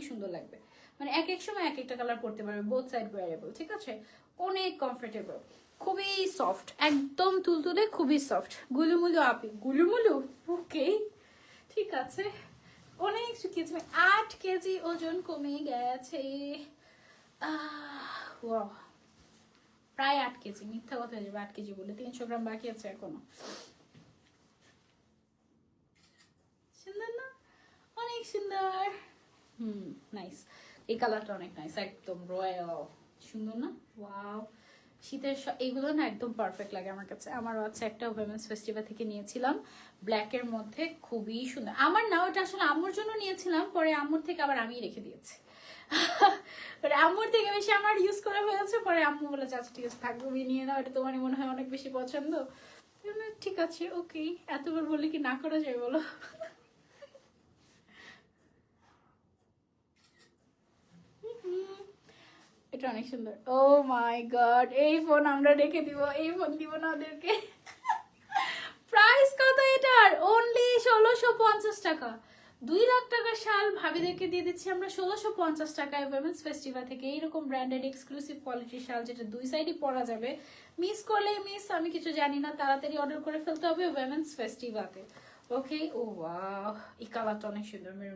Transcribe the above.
সুন্দর লাগবে, মানে এক এক সময় এক একটা কালার পরতে পারবে, বোথ সাইড ওয়ারেবল, ঠিক আছে, অনেক কমফোর্টেবল, খুবই সফট, একদম তুলতুলে, খুবই সফট, গুলুমুলু আপি, গুলুমুলু, ওকে ঠিক আছে। অনেক শুকিয়েছে, 8 কেজি ওজন কমে গেছে, ওয়াও, প্রায় 8 কেজি, মিথ্যা কথা হয়ে যাবে 8 কেজি বলে, 300 গ্রাম বাকি আছে এখনো। সুন্দর না, অনেক সুন্দর। নাইস, এই কালারটা অনেক নাইস, একদম রয়্যাল, সুন্দর না, ওয়াও। শীতের এইগুলো না একদম পারফেক্ট লাগে আমার কাছে। আমারও আছে একটা, উইমেন্স ফেস্টিভ্যাল থেকে নিয়েছিলাম, ব্ল্যাকের মধ্যে, খুবই সুন্দর। আমার না, ওটা আসলে আম্মুর জন্য নিয়েছিলাম, পরে আম্মুর থেকে আবার আমি রেখে দিয়েছি। আম্মুর থেকে বেশি আমার ইউজ করা হয়েছে, পরে আম্মু বলে আচ্ছা ঠিক আছে থাক, তুমি নিয়ে নাও, এটা তোমারই মনে হয় অনেক বেশি পছন্দ। ঠিক আছে, ওকে, এতবার বললে কি না করা যায় বলো। এটা অনেক সুন্দর, ও মাই গড, এই ফোন আমরা রেখে দিব, এই ফোন দিব না ওদেরকে। প্রাইস কত এটার? অনলি 1650 টাকা। 2 লাখ টাকার শাল ভাবিদেরকে দিয়ে দিচ্ছি আমরা 1650 টাকায় উইমেন্স ফেস্টিভ্যাল থেকে। এইরকম ব্র্যান্ডেড এক্সক্লুসিভ কোয়ালিটির শাল, যেটা 2 সাইডই পরা যাবে, মিস করলে মিস, আমি কিছু জানি না, তাড়াতাড়ি অর্ডার করে ফেলতে হবে উইমেন্স ফেস্টিভ্যালে। ওকে, ও ওয়াও, এই কালারটা অনেক সুন্দর।